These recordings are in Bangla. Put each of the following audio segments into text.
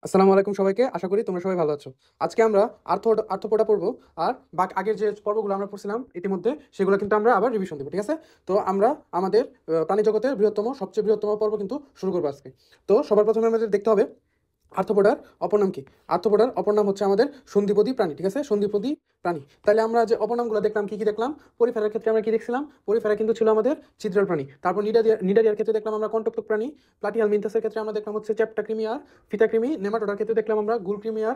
আসসালামু আলাইকুম সবাইকে। আশা করি তোমরা সবাই ভালো আছো। আজকে আমরা আর্থপোডা পড়বো। আর আগের যে পর্বগুলো আমরা পড়ছিলাম ইতিমধ্যে সেগুলো কিন্তু আমরা আবার রিভিশন দেবো, ঠিক আছে? তো আমরা আমাদের প্রাণী জগতের সবচেয়ে বৃহত্তম পর্ব কিন্তু শুরু করবো আজকে। তো সবার প্রথমে আমাদের দেখতে হবে আর্থ্রোপোডার অপর নাম কি। আর্থ্রোপোডার অপর নাম হচ্ছে আমাদের সন্ধিপদী প্রাণী, ঠিক আছে? সন্ধিপদী প্রাণী। তাহলে আমরা যে অপনামগুলো দেখলাম, কি কি দেখলাম? পরিফেরার ক্ষেত্রে আমরা কি দেখছিলাম? পরিফেরা কিন্তু ছিল আমাদের ছিদ্রের প্রাণী। তারপর নিডারিয়ার ক্ষেত্রে দেখলাম আমরা কন্টক্টক প্রাণী। প্লাটিহাল মিনথাসের ক্ষেত্রে আমরা দেখলাম হচ্ছে চ্যাপ্টাকৃমি আর ফিতাকৃমি। নেমাটোডার ক্ষেত্রে দেখলাম আমরা গুলকৃমি আর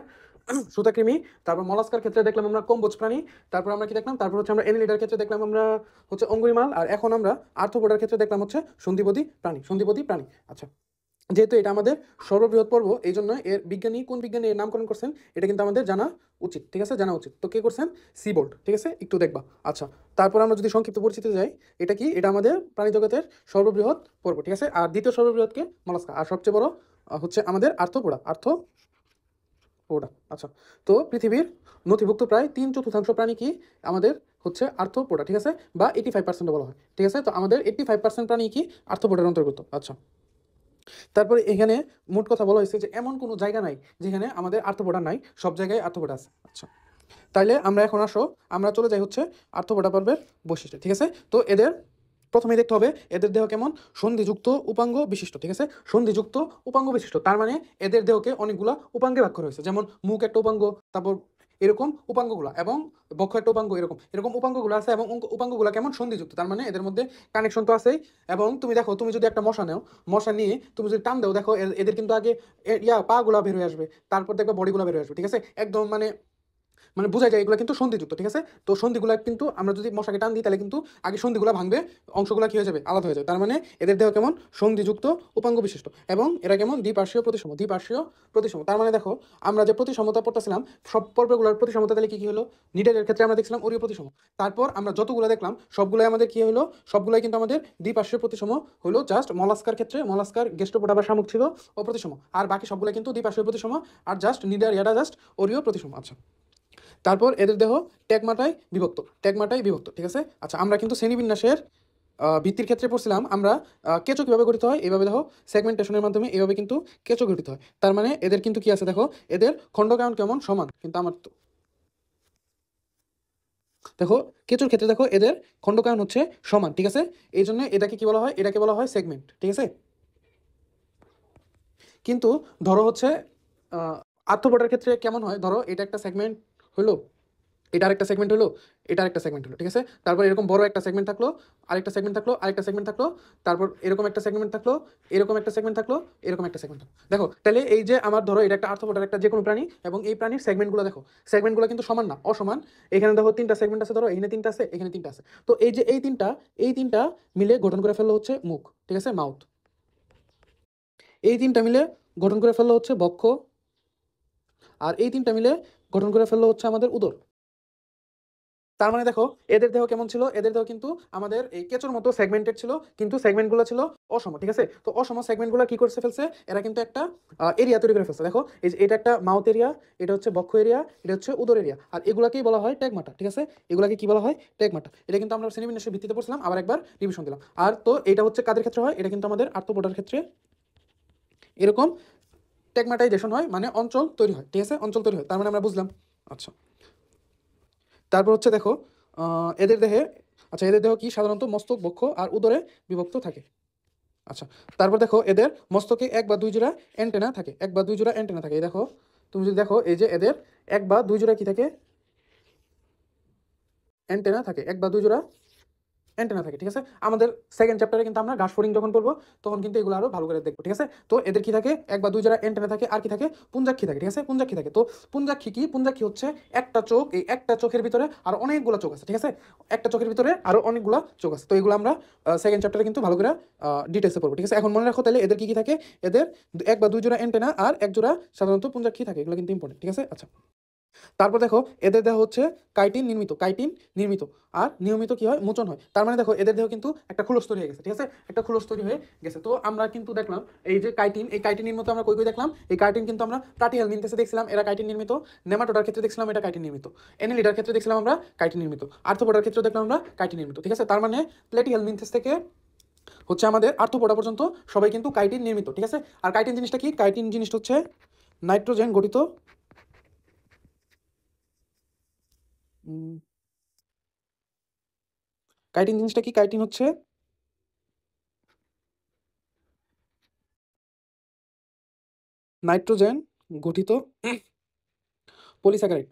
সুতাকৃমি। তারপর মলাস্কার ক্ষেত্রে দেখলাম আমরা কম্বোজ প্রাণী। তারপর আমরা কি দেখলাম? তারপর হচ্ছে আমরা এনিলিডার ক্ষেত্রে দেখলাম আমরা হচ্ছে অঙ্গুরিমাল। আর এখন আমরা আর্থ্রোপোডার ক্ষেত্রে দেখলাম হচ্ছে সন্ধিপদী প্রাণী। আচ্ছা, যেহেতু এটা আমাদের সর্ববৃহৎ পর্ব, এই জন্য কোন বিজ্ঞানী এর নামকরণ করছেন এটা কিন্তু আমাদের জানা উচিত, ঠিক আছে? জানা উচিত। তো কে করছেন? সিবোল্ড, ঠিক আছে? একটু দেখবা। আচ্ছা, তারপর আমরা যদি সংক্ষিপ্ত পরিচিতি যাই, এটা কি? এটা আমাদের প্রাণী জগতের সর্ববৃহৎ পর্ব, ঠিক আছে? আর দ্বিতীয় সর্ববৃহৎকে মলাস্কা, আর সবচেয়ে বড় হচ্ছে আমাদের আর্থ্রোপোডা। আচ্ছা, তো পৃথিবীর নথিভুক্ত প্রায় 3/4 প্রাণী কি আমাদের হচ্ছে আর্থ্রোপোডা, ঠিক আছে? বা 85% বলা হয়, ঠিক আছে? তো আমাদের 85% প্রাণী কি আর্থ্রোপোডার অন্তর্গত। আচ্ছা, তারপরে এখানে মোট কথা বলা হয়েছে যে এমন কোনো জায়গা নাই যেখানে আমাদের আর্থ্রোপোডা নাই, সব জায়গায় আর্থ্রোপোডা আছে। আচ্ছা, তাইলে আমরা চলে যাই হচ্ছে আর্থ্রোপোডা পর্বের বৈশিষ্ট্য, ঠিক আছে? তো প্রথমেই দেখতে হবে এদের দেহ কেমন। সন্ধিযুক্ত উপাঙ্গ বিশিষ্ট, ঠিক আছে? সন্ধিযুক্ত উপাঙ্গ বিশিষ্ট, তার মানে এদের দেহকে অনেকগুলা উপাঙ্গে ভাগ করা হয়েছে। যেমন মুখ একটা উপাঙ্গ, তারপর এরকম উপাঙ্গগুলা, এবং বক্ষ একটা উপাঙ্গ, এরকম এরকম উপাঙ্গগুলো আছে। এবং উপাঙ্গগুলা কেমন? সন্ধিযুক্ত, তার মানে এদের মধ্যে কানেকশন তো আছেই। এবং তুমি দেখো, তুমি যদি একটা মশা নাও, মশা নিয়ে তুমি যদি টান দাও, দেখো এদের কিন্তু আগে পা গুলা বের হয়ে আসবে, তারপর দেখবে বডিগুলা বের হয়ে আসবে, ঠিক আছে? একদম মানে মানে বোঝা যায় এগুলো কিন্তু সন্ধিযুক্ত, ঠিক আছে? তো সন্ধিগুলা কিন্তু আমরা যদি মশাকে টান দিই, তাহলে কিন্তু আগে সন্ধিগুলা ভাঙবে, অংশগুলা কি হয়ে যাবে? আলাদা হয়ে যাবে। তার মানে এদের দেহ কেমন? সন্ধিযুক্ত উপাঙ্গ বিশিষ্ট। এবং এরা কেমন? দ্বিপার্শ্বীয় প্রতিসম। তার মানে দেখো, আমরা যে প্রতিসমতা পড়তেছিলাম, সব পর্বগুলোর প্রতিসমতা তাহলে কি কি হলো? নিডারের ক্ষেত্রে আমরা দেখছিলাম অরীয় প্রতিসম। তারপর আমরা যতগুলো দেখলাম সবগুলাই আমাদের কি হলো? সবগুলাই কিন্তু আমাদের দ্বিপার্শ্বীয় প্রতিসম হলো। জাস্ট মলাস্কার ক্ষেত্রে, মলাস্কার গেস্টোপোডা বা শামুক ছিল অপ্রতিসম। আর বাকি সবগুলো কিন্তু দ্বিপার্শ্বীয় প্রতিসম। আর জাস্ট নিডারিয়াটা জাস্ট অরীয় প্রতিসম। আচ্ছা, তারপর এদের দেহ ট্যাগমাটায় বিভক্ত, ঠিক আছে? আচ্ছা, আমরা কিন্তু শ্রেণীবিন্যাসের ভিত্তির ক্ষেত্রে পড়ছিলাম আমরা কেঁচো কীভাবে গঠিত হয়, এইভাবে দেখো, সেগমেন্টেশনের মাধ্যমে এইভাবে কিন্তু কেঁচো গঠিত হয়। তার মানে এদের কিন্তু কি আছে? দেখো, এদের খণ্ডকায়ন কেমন? সমান। কিন্তু আমার তো দেখো, কেঁচোর ক্ষেত্রে দেখো এদের খণ্ডকায়ন হচ্ছে সমান, ঠিক আছে? এই জন্য এটাকে কি বলা হয়? এটাকে বলা হয় সেগমেন্ট, ঠিক আছে? কিন্তু ধরো হচ্ছে আর্থ্রোপোডার ক্ষেত্রে কেমন হয়? ধরো এটা একটা সেগমেন্ট হলো, এটা আরেকটা সেগমেন্ট হলো, এটা আরেকটা সেগমেন্ট হলো, ঠিক আছে? তারপর এরকম বড় একটা সেগমেন্ট থাকলো, আরেকটা সেগমেন্ট থাকলো, আরেকটা সেগমেন্ট থাকলো, তারপর এরকম একটা সেগমেন্ট থাকলো, এরকম একটা সেগমেন্ট থাকলো, এরকম একটা সেগমেন্ট থাকলো। দেখো, তাহলে এই যে আমার ধরো এটা একটা আর্থ্রোপোডার একটা যে কোনো প্রাণী, এবং এই প্রাণীর সেগমেন্টগুলো দেখো, সেগমেন্টগুলো কিন্তু সমান না, অসমান। এখানে দেখো তিনটা সেগমেন্ট আছে, ধরো এখানে তিনটা আছে, এখানে তিনটা আছে। তো এই যে এই তিনটা মিলে গঠন করে ফেললো হচ্ছে মুখ, ঠিক আছে? মাউথ। এই তিনটা মিলে গঠন করে ফেললো হচ্ছে বক্ষ। আর এই তিনটা মিলে গঠন করে ফেললো হচ্ছে আমাদের উদর। তার মানে দেখো, এদের দেহ কেমন ছিল? এদের দেহ কিন্তু আমাদের এই কেঁচোর মতো সেগমেন্টেড ছিল, কিন্তু সেগমেন্টগুলো ছিল অসম, ঠিক আছে? তো অসম সেগমেন্টগুলো কি করছে ফেলছে? এরা কিন্তু একটা এরিয়া তৈরি করে ফেলছে। দেখো, এই যে এটা একটা মাউথ এরিয়া, এটা হচ্ছে বক্ষ এরিয়া, এটা হচ্ছে উদর এরিয়া, আর এগুলাকেই বলা হয় ট্যাগমাটা, ঠিক আছে? এগুলাকে কি বলা হয়? ট্যাগমাটা। এটা কিন্তু আমরা শ্রেণীবিন্যাসের ভিত্তিতে পড়ছিলাম, আবার একবার রিভিশন দিলাম। আর তো এটা হচ্ছে কাদের ক্ষেত্রে হয়? এটা কিন্তু আমাদের আর্থ্রোপোডার ক্ষেত্রে এরকম ট্যাগমাটাইজেশন হয়, মানে অঞ্চল তৈরি হয়, ঠিক আছে? অঞ্চল তৈরি হয়, তার মানে আমরা বুঝলাম। আচ্ছা, তারপর হচ্ছে দেখো, এদের দেহে, আচ্ছা, এদের দেহ কি সাধারণত মস্তক, বক্ষ আর উদরে বিভক্ত থাকে। আচ্ছা, তারপর দেখো এদের মস্তকে এক বা দুই জোড়া অ্যান্টেনা থাকে। এই দেখো, তুমি যদি দেখো, এই যে এদের এক বা দুই জোড়া কি থাকে? অ্যান্টেনা থাকে, এক বা দুই জোড়া অ্যান্টেনা থাকে, ঠিক আছে? আমাদের সেকেন্ড চ্যাপ্টারে কিন্তু আমরা ঘাস ফড়িং যখন পড়বো, তখন কিন্তু এগুলো আরো ভালো করে দেখবো, ঠিক আছে? তো এদের কি থাকে? এক বা দুই জোড়া অ্যান্টেনা থাকে। আর কি থাকে? পুঞ্জাক্ষী থাকে, ঠিক আছে? পুঞ্জাক্ষী থাকে। তো পুঞ্জাক্ষী কি? পুঞ্জাক্ষী হচ্ছে একটা চোখ, এই একটা চোখের ভিতরে আরো অনেকগুলো চোখ আছে, ঠিক আছে? একটা চোখের ভিতরে আরো অনেকগুলো চোখ আছে। তো এগুলো আমরা সেকেন্ড চ্যাপ্টারে কিন্তু ভালো করে ডিটেলসে পড়বো, ঠিক আছে? এখন মনে রাখো তাহলে এদের কি কি থাকে? এদের এক বা দুই জোড়া অ্যান্টেনা আর এক জোড়া সাধারণত পুঞ্জাক্ষী থাকে। এগুলো কিন্তু ইম্পর্টেন্ট, ঠিক আছে? আচ্ছা, তারপর দেখো, এদের দেহ হচ্ছে কাইটিন নির্মিত আর নিয়মিত কি হয়? মোচন হয়। তার মানে দেখো, এদের দেহ কিন্তু একটা খোলস তৈরি হয়ে গেছে, ঠিক আছে? একটা খোলস তৈরি হয়ে গেছে। তো আমরা কিন্তু দেখলাম এই যে কাইটিন নির্মিত আমরা কই কই দেখলাম? এই কাইটিন কিন্তু আমরা প্লাটিহেল মিনথেসে দেখছিলাম, এরা কাইটিন নির্মিত। নেমাটোডার ক্ষেত্রে দেখছিলাম এটা কাইটিন নির্মিত। এনিলিডার ক্ষেত্রে দেখছিলাম আমরা কাইটিন নির্মিত। আর্থ্রোপোডার ক্ষেত্রে দেখলাম আমরা কাইটিন নির্মিত, ঠিক আছে? তার মানে প্লাটিহেল মিনথেস থেকে হচ্ছে আমাদের আর্থ্রোপোডা পর্যন্ত সবাই কিন্তু কাইটিন নির্মিত, ঠিক আছে? আর কাইটিন জিনিসটা কি? কাইটিন জিনিসটা হচ্ছে নাইট্রোজেন গঠিত কাইটিন জিনিসটা কি? কাইটিন হচ্ছে নাইট্রোজেন গঠিত পলিস্যাকারাইড,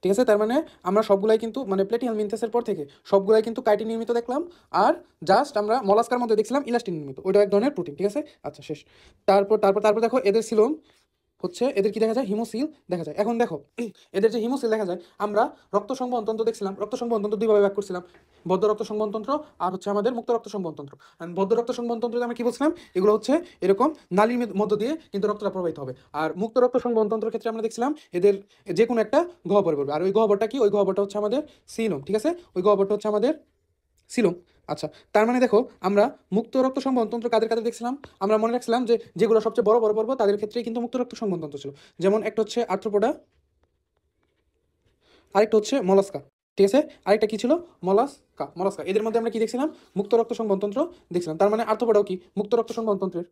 ঠিক আছে। তার মানে আমরা সবগুলাই কিন্তু মানে প্লেটিনাম মিনথেসের পর থেকে সবগুলাই কিন্তু কাইটিন নির্মিত দেখলাম, আর জাস্ট আমরা মলাস্কার মধ্যে দেখছিলাম ইলাস্টিন নির্মিত, ওইটা এক ধরনের প্রোটিন, ঠিক আছে। আচ্ছা শেষ। তারপর দেখো এদের সিলোম হচ্ছে, এদের কি দেখা যায়? হিমোসিল দেখা যায়। এখন দেখো এদের যে হিমোসিল দেখা যায়, আমরা রক্ত সংবহন তন্ত্র দেখছিলাম, রক্ত সংবহন তন্ত্র দুইভাবে ভাগ করছিলাম, বদ্ধ রক্ত সংবহন তন্ত্র আর হচ্ছে আমাদের মুক্ত রক্ত সংবহন তন্ত্র। বদ্ধ রক্ত সংবহন তন্ত্রে আমরা কি বলছিলাম? এগুলো হচ্ছে এরকম নালীর মধ্য দিয়ে কিন্তু রক্তটা প্রবাহিত হবে। আর মুক্ত রক্ত সংবহন তন্ত্রের ক্ষেত্রে আমরা দেখছিলাম এদের যে কোনো একটা গহ্বরে পড়বে, আর ওই গহ্বরটা কি? ওই গহ্বরটা হচ্ছে আমাদের সিলোম, ঠিক আছে। ওই গহ্বরটা হচ্ছে আমাদের সিলোম। আচ্ছা, তার মানে দেখো আমরা মুক্ত রক্ত সংবহন তন্ত্র কাদের কাদের দেখছিলাম? আমরা মনে রাখছিলাম যে যেগুলো সবচেয়ে বড় বড় পর্ব তাদের ক্ষেত্রেই কিন্তু মুক্ত রক্ত সংবহন তন্ত্র ছিল। যেমন একটা হচ্ছে আর্থ্রোপোডা, আরেকটা হচ্ছে মলাস্কা, ঠিক আছে। আরেকটা কি ছিল? মলাস্কা। এদের মধ্যে আমরা কি দেখছিলাম? মুক্ত রক্ত সংবহন তন্ত্র দেখছিলাম। তার মানে আর্থ্রোপোডাও কি মুক্ত রক্ত সংবহন তন্ত্রের?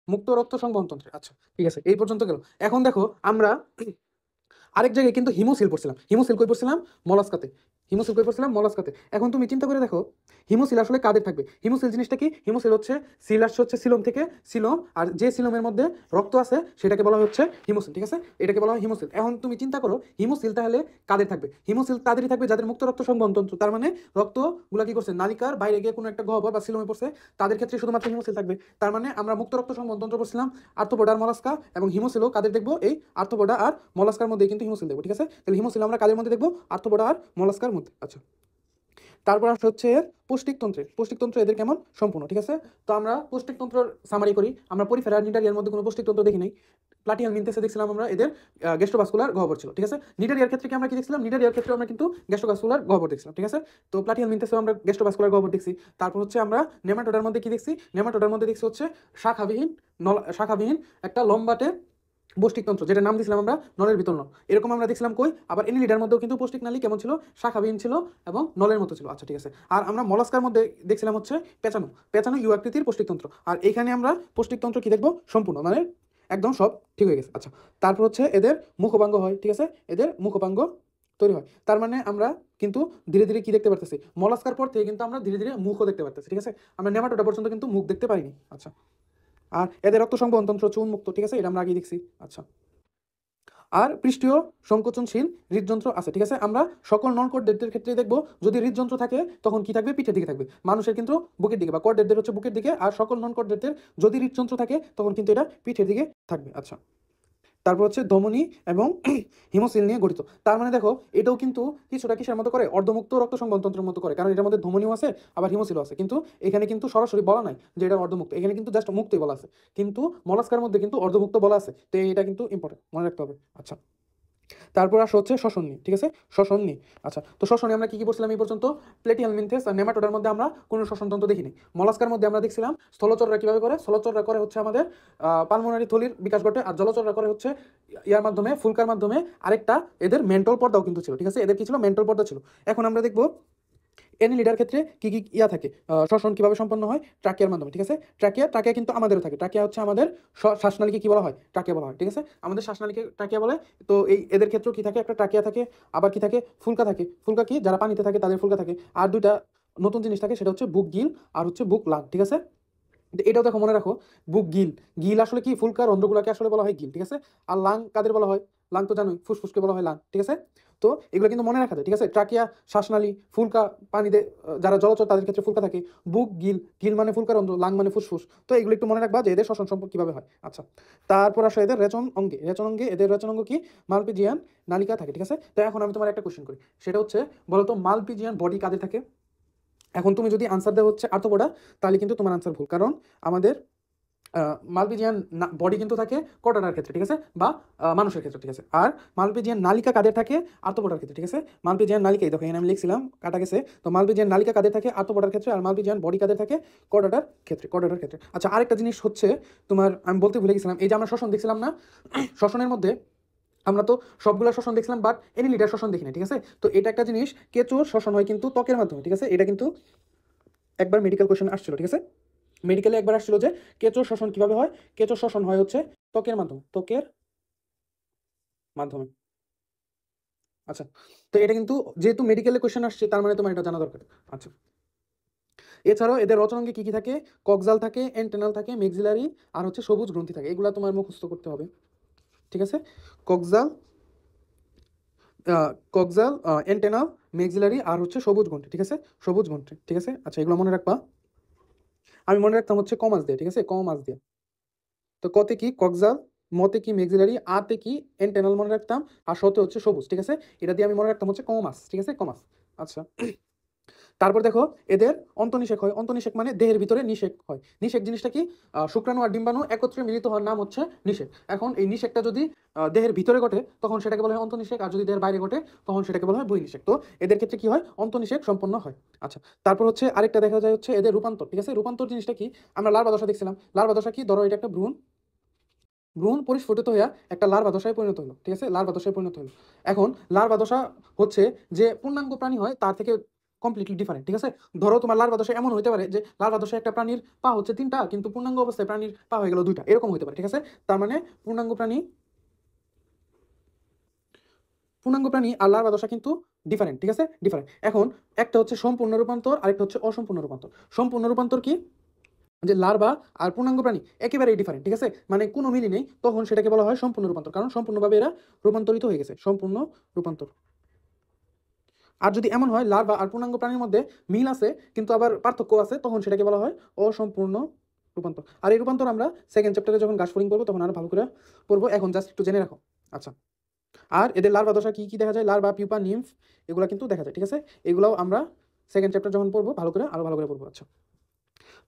মুক্ত রক্ত সংবহন তন্ত্রের। আচ্ছা ঠিক আছে, এই পর্যন্ত গেল। এখন দেখো আমরা আরেক জায়গায় কিন্তু হিমোসিল পড়ছিলাম। হিমোসিল কই পড়ছিলাম? মলাস্কাতে। হিমোসিল কই পড়ছিলাম? মলাস্কাতে। এখন তুমি চিন্তা করে দেখো হিমোসিল আসলে কাদের থাকবে? হিমোসিল জিনিসটা কি? হিমোসিল হচ্ছে সিল আসছে হচ্ছে সিলোম থেকে, সিলোম, আর যে সিলোমের মধ্যে রক্ত আছে সেটাকে বলা হচ্ছে হিমোসিল, ঠিক আছে। এটাকে বলা হয় হিমোসিল। এখন তুমি চিন্তা করো হিমোসিল তাহলে কাদের থাকবে? হিমোসিল তাদেরই থাকবে যাদের মুক্ত রক্ত সংবহন তন্ত্র। তার মানে রক্তগুলা কি করছে? নালিকার বাইরে গিয়ে কোনো একটা গহ্বর বা সিলোমে পড়ছে, তাদের ক্ষেত্রে শুধুমাত্র হিমোসিল থাকবে। তার মানে আমরা মুক্ত রক্ত সংবহন তন্ত্র পড়ছিলাম আর্থ্রোপোডা আর মলাস্কা, এবং হিমোসিলও কাদের দেখবো? এই আর্থ্রোপোডা আর মলাস্কার মধ্যে কিন্তু হিমোসিল দেখবো, ঠিক আছে। তাহলে হিমোসিল আমরা কাদের মধ্যে দেখবো? আর্থ্রোপোডা আর মলাস্কার মধ্যে। আচ্ছা, তারপর আসছে হচ্ছে এর পৌষ্টিকতন্ত্র এদের কেমন? সম্পূর্ণ, ঠিক আছে। তো আমরা পৌষ্টিকতন্ত্রের সামারি করি। আমরা পরিফেরা নিডারিয়ার মধ্যে কোনো পৌষ্টিকতন্ত্র দেখি নাই। প্লাটিয়াল মিনথেসে দেখছিলাম আমরা এদের গ্যাস্ট্রোভাস্কুলার গহ্বর ছিল, ঠিক আছে। নিডারিয়ার ক্ষেত্রে কি আমরা কি দেখছিলাম? নিডারিয়ার ক্ষেত্রে আমরা কিন্তু গ্যাস্ট্রোভাস্কুলার গহ্বর দেখছিলাম, ঠিক আছে। তো প্লাটিয়াল মিনথেসেও আমরা গ্যাস্ট্রোভাস্কুলার গহ্বর দেখছি। তারপর হচ্ছে আমরা নেমাটোডার মধ্যে কি দেখছি? নেমাটোডার মধ্যে দেখছি হচ্ছে শাখাবিহীন একটা লম্বাটে পৌষ্টিকতন্ত্র, যেটা নাম দিয়েছিলাম আমরা নলের ভিতর নল। এরকম আমরা দেখছিলাম কই? আবার এনিলিডার মধ্যেও কিন্তু পৌষ্টিক নালী কেমন ছিল? শাখাবিহীন ছিল এবং নলের মতো ছিল। আচ্ছা ঠিক আছে। আর আমরা মলাস্কার মধ্যে দেখছিলাম হচ্ছে পেঁচানো ইউ আকৃতির পৌষ্টিকতন্ত্র। আর এখানে আমরা পৌষ্টিকতন্ত্র কি দেখবো? সম্পূর্ণ, মানে একদম সব ঠিক হয়ে গেছে। আচ্ছা, তারপর হচ্ছে এদের মুখোপাঙ্গ হয়, ঠিক আছে। এদের মুখোপাঙ্গ তৈরি হয়। তার মানে আমরা কিন্তু ধীরে ধীরে কি দেখতে পারতেছি? মলাস্কার পর থেকে কিন্তু আমরা ধীরে ধীরে মুখও দেখতে পারতেছি, ঠিক আছে। আমরা নেমাটোডা পর্যন্ত কিন্তু মুখ দেখতে পারিনি। আচ্ছা, আর এদের রক্ত সংবহন তন্ত্র হচ্ছে উন্মুক্ত, ঠিক আছে। এটা আমরা আগেই দেখছি। আচ্ছা, আর পৃষ্ঠীয় সংকোচনশীল হৃদযন্ত্র আছে, ঠিক আছে। আমরা সকল নন কর্ডেটদের ক্ষেত্রে দেখবো যদি হৃদযন্ত্র থাকে তখন কি থাকবে? পিঠের দিকে থাকবে। মানুষের কিন্তু বুকের দিকে, বা কর্ডেটদের হচ্ছে বুকের দিকে, আর সকল নন কর্ডেটদের যদি হৃদযন্ত্র থাকে তখন কিন্তু এটা পিঠের দিকে থাকবে। আচ্ছা, তারপর হচ্ছে ধমনী এবং হিমোসিল নিয়ে গঠিত। তার মানে দেখো এটাও কিন্তু কিছুটা কিসের মতো করে? অর্ধমুক্ত রক্ত সংবহনতন্ত্রের মতো করে, কারণ এটার মধ্যে ধমনীও আছে আবার হিমোসিলও আছে। কিন্তু এখানে কিন্তু সরাসরি বলা নাই যে এটা অর্ধমুক্ত, এখানে কিন্তু জাস্ট মুক্তই বলা আছে। কিন্তু মলাস্কার মধ্যে কিন্তু অর্ধমুক্ত বলা আছে, তো এটা কিন্তু ইম্পর্টেন্ট, মনে রাখতে হবে। আচ্ছা, তারপর আসা হচ্ছে শ্বসন নিয়ে, ঠিক আছে। শ্বসন নিয়ে। আচ্ছা, তো শ্বসনে আমরা কি কি পড়ছিলাম এই পর্যন্ত? প্লেটিয়াল মিনথেস আর নেমাটোডার মধ্যে আমরা কোনো শ্বসনতন্ত্র দেখিনি। মলাস্কার মধ্যে আমরা দেখছিলাম স্থলচররা কিভাবে করে। স্থলচররা করে হচ্ছে আমাদের পালমোনারি থলির বিকাশ ঘটে, আর জলচররা করে হচ্ছে ইয়ার মাধ্যমে, ফুলকার মাধ্যমে। আরেকটা এদের মেন্টল পর্দাও কিন্তু ছিল, ঠিক আছে। এদের কি ছিল? মেন্টল পর্দা ছিল। এখন আমরা দেখবো এনি লিডার ক্ষেত্রে কি কি ইয়া থাকে, শ্বসন কিভাবে সম্পন্ন হয়? ট্রাকিয়ার মাধ্যমে, ঠিক আছে। ট্রাকিয়া কিন্তু আমাদেরও থাকে। ট্রাকিয়া হচ্ছে আমাদের শ্বাসনালীকে কি বলা হয়? ট্রাকিয়া বলা হয়, ঠিক আছে। আমাদের শ্বাসনালীকে ট্রাকিয়া বলে। তো এই এদের ক্ষেত্রেও কি থাকে? একটা ট্রাকিয়া থাকে, আবার কি থাকে? ফুলকা থাকে। ফুলকা কি? যারা পানিতে থাকে তাদের ফুলকা থাকে। আর দুইটা নতুন জিনিস থাকে, সেটা হচ্ছে বুক গিল আর হচ্ছে বুক লাং, ঠিক আছে। এটাও দেখো, মনে রাখো, বুক গিল। গিল আসলে কি? ফুলকার রন্ধ্রগুলোকে আসলে বলা হয় গিল, ঠিক আছে। আর লাং কাদের বলা হয়? লাং তো জানোই, ফুসফুসকে বলা হয় লাং, ঠিক আছে। তো এগুলো কিন্তু মনে রাখা যায়, ঠিক আছে। ট্রাকিয়া, শ্বাসনালী, ফুলকা, পানিতে যারা জলচর তাদের ক্ষেত্রে ফুলকা থাকে। বুক গিল, গিল মানে ফুলকার রন্ধ্র, লাং মানে ফুসফুস। তো এগুলো একটু মনে রাখবা যে এদের শ্বসন সম্পর্ক কিভাবে হয়। আচ্ছা, তারপর আসলে এদের রেচন অঙ্গে এদের রেচন অঙ্গ কি? মালপিজিয়ান নালিকা থাকে, ঠিক আছে। তো এখন আমি তোমার একটা কোশ্চেন করি, সেটা হচ্ছে বলতো মালপিজিয়ান বডি কাদের থাকে? এখন তুমি যদি আনসার দেওয়া হচ্ছে আর্থ্রোপোডা, তাহলে কিন্তু তোমার আনসার ভুল, কারণ আমাদের মালপিজিয়ান বডি কিন্তু থাকে কর্ডাটার ক্ষেত্রে, ঠিক আছে, বা মানুষের ক্ষেত্রে, ঠিক আছে। আর মালপিজিয়ান নালিকা কাদের থাকে? আর্থ্রোপোডার ক্ষেত্রে, ঠিক আছে। মালপিজিয়ান নালিকাই দেখো, এখানে আমি লিখছিলাম, কাটা গেছে। তো মালপিজিয়ান নালিকা কাদের থাকে? আর্থ্রোপোডার ক্ষেত্রে। আর মালপিজিয়ান বডি কাদের থাকে? কর্ডাটার ক্ষেত্রে। আচ্ছা, আরেকটা জিনিস হচ্ছে তোমার, আমি বলতে ভুলে গেছিলাম, এই যে আমরা শ্বসন দেখছিলাম না, শ্বসনের মধ্যে আমরা তো সবগুলো শ্বসন দেখছিলাম, বাট এনি লিডার শ্বসন দেখি না, ঠিক আছে। তো এটা একটা জিনিস, কেঁচোর শ্বসন হয় কিন্তু ত্বকের মাধ্যমে, ঠিক আছে। এটা কিন্তু একবার মেডিকেল কোশ্চেন আসছিল, ঠিক আছে? মেডিকেলে একবার আসছিল যে কেঁচো শ্বসন কিভাবে হয়। কেঁচো শ্বসন হয় হচ্ছে ত্বকের মাধ্যমে, ত্বকের মাধ্যমে। আচ্ছা, তো এটা কিন্তু যেহেতু মেডিকেলে কোশ্চেন আসছে তার মানে তোমার এটা জানা দরকার। আচ্ছা, এছাড়াও এদের রচনাঙ্গে কি কি থাকে? কক্সাল থাকে, এন্টেনাল থাকে, মেক্সিলারি আর হচ্ছে সবুজ গ্রন্থি থাকে। এগুলা তোমার মুখস্থ করতে হবে, ঠিক আছে? কক্সাল, কক্সাল, এন্টেনাল, মেক্সিলারি আর হচ্ছে সবুজ গ্রন্থি, ঠিক আছে? সবুজ গ্রন্থি, ঠিক আছে? আচ্ছা, এগুলো মনে রাখবা। আমি মনে রাখতাম হচ্ছে কমাস দিয়ে, ঠিক আছে? কমাস দিয়ে। তো কতে কি কক্সাল, মতে কি মেক্সিলারি, আতে কি এন্টেনাল মনে রাখতাম, আর শতে হচ্ছে সবুজ, ঠিক আছে? এটা দিয়ে আমি মনে রাখতাম হচ্ছে কমাস, ঠিক আছে? কমাস। আচ্ছা, তারপর দেখো এদের অন্তঃনিষেক হয়। অন্তঃনিষেক মানে দেহের ভিতরে নিষেক হয়। নিষেক জিনিসটা কি? শুক্রাণু আর ডিম্বাণু একত্রে মিলিত হওয়ার নাম হচ্ছে নিষেক। এখন এই নিষেকটা যদি দেহের ভিতরে ঘটে তখন সেটাকে বলা হয় অন্তঃনিষেক, আর যদি দেহের বাইরে ঘটে তখন সেটাকে বলা হয় বহির্নিষেক। তো এদের ক্ষেত্রে কি হয়? অন্তঃনিষেক সম্পন্ন হয়। আচ্ছা, তারপর হচ্ছে আরেকটা দেখা যায় হচ্ছে এদের রূপান্তর, ঠিক আছে? রূপান্তর জিনিসটা কি? আমরা লার্ভা দশা দেখছিলাম। লার্ভা দশা কি? ধরো এটা একটা ভ্রূণ, ভ্রূণ পরিস্ফুটিত হইয়া একটা লার্ভা দশায় পরিণত হলো, ঠিক আছে? লার্ভা দশায় পরিণত হলো। এখন লার্ভা দশা হচ্ছে যে পূর্ণাঙ্গ প্রাণী হয় তার থেকে কমপ্লিটলি ডিফারেন্ট, ঠিক আছে? ধরো তোমার লার্ভা দশা এমন হতে পারে যে লার্ভা দশায় একটা প্রাণীর পা হচ্ছে 3টা কিন্তু পূর্ণাঙ্গ অবস্থায় প্রাণীর পা হয়ে গেল 2টা, এরকম হতে পারে, ঠিক আছে? তার মানে পূর্ণাঙ্গ প্রাণী, পূর্ণাঙ্গ প্রাণী আর লার্ভা দশা কিন্তু ডিফারেন্ট, ঠিক আছে? ডিফারেন্ট। এখন একটা হচ্ছে সম্পূর্ণ রূপান্তর, আরেকটা হচ্ছে অসম্পূর্ণ রূপান্তর। সম্পূর্ণ রূপান্তর কি? যে লার্ভা আর পূর্ণাঙ্গ প্রাণী একেবারেই ডিফারেন্ট, ঠিক আছে? মানে কোনো মিলই নেই, তখন সেটাকে বলা হয় সম্পূর্ণ রূপান্তর, কারণ সম্পূর্ণভাবে এরা রূপান্তরিত হয়ে গেছে। সম্পূর্ণ রূপান্তর। আর যদি এমন হয় লার্ভা আর পূর্ণাঙ্গ প্রাণীর মধ্যে মিল আছে কিন্তু আবার পার্থক্য আছে, তখন সেটাকে বলা হয় অসম্পূর্ণ রূপান্তর। আর এই রূপান্তর আমরা সেকেন্ড চ্যাপ্টারে যখন গাছফড়িং পড়বো তখন আরো ভালো করে পড়বো, এখন জাস্ট একটু জেনে রাখো। আচ্ছা, আর এদের লার্ভা দশা কি কি দেখা যায়? লার্ভা, পিউপা, নিম্ফ, এগুলো কিন্তু দেখা যায়, ঠিক আছে? এগুলাও আমরা সেকেন্ড চ্যাপ্টার যখন পড়বো ভালো করে, আরো ভালো করে পড়বো। আচ্ছা,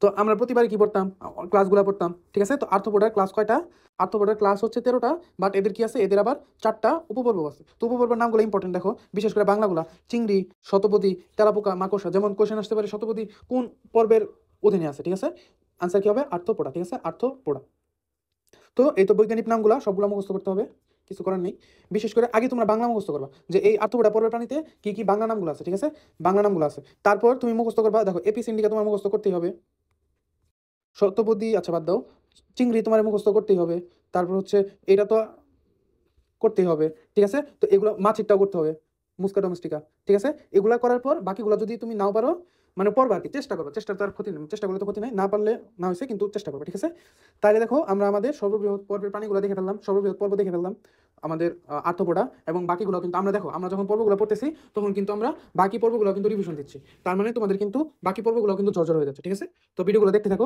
তো আমরা প্রতিবারই কি পড়তাম? ক্লাসগুলো পড়তাম, ঠিক আছে? তো আর্থ্রোপোডার ক্লাস কয়টা? আর্থ্রোপোডার ক্লাস হচ্ছে 13টা, বাট এদের কি আছে? এদের আবার 4টা উপপর্ব আছে। তো উপপর্বের নামগুলো ইম্পর্টেন্ট দেখো, বিশেষ করে বাংলাগুলা। চিংড়ি, শতপদী, তেলাপোকা, মাকড়সা। যেমন কোশ্চেন আসতে পারে শতপদী কোন পর্বের অধীনে আছে, ঠিক আছে? আনসার কি হবে? আর্থ্রোপোডা, ঠিক আছে? আর্থ্রোপোডা। তো এই তো বৈজ্ঞানিক নামগুলা সবগুলো মুখস্থ করতে হবে, কিছু করার নেই। বিশেষ করে আগে তোমরা বাংলা মুখস্থ করবা যে এই আর্থ্রোপোডা পর্বের প্রাণীতে কি কি বাংলা নামগুলো আছে, ঠিক আছে? বাংলা নামগুলো আছে। তারপর তুমি মুখস্থ করবা, দেখো এপিসিন্ডিকা তোমার মুখস্থ করতেই হবে। শতপদী আচ্ছা বাদ দাও, চিংড়ি তোমার মুখস্থ করতেই হবে। তারপর হচ্ছে এটা তো করতেই হবে, ঠিক আছে? তো এগুলো মাছিরটাও করতে হবে, মুসকা ডোমেস্টিকা, ঠিক আছে? এগুলা করার পর বাকিগুলো যদি তুমি নাও পারো, মানে পড়বা আর কি, চেষ্টা করো। চেষ্টা তো আর ক্ষতি নেই, চেষ্টা করলে তো ক্ষতি নাই, না পারলে না হয়েছে, কিন্তু চেষ্টা করবে, ঠিক আছে? তাহলে দেখো আমরা আমাদের সর্ববৃহৎ পর্বের প্রাণীগুলো দেখে ফেললাম, সর্ববৃহৎ পর্ব দেখে ফেললাম আমাদের আর্থ্রোপোডা, এবং বাকিগুলো কিন্তু আমরা দেখো আমরা যখন পর্বগুলো পড়তেছি তখন কিন্তু আমরা বাকি পর্বগুলো কিন্তু রিভিশন দিচ্ছি। তার মানে তোমাদের কিন্তু বাকি পর্বগুলো কিন্তু জর্জর হয়ে যাচ্ছে, ঠিক আছে? তো ভিডিওগুলো দেখতে থাকো।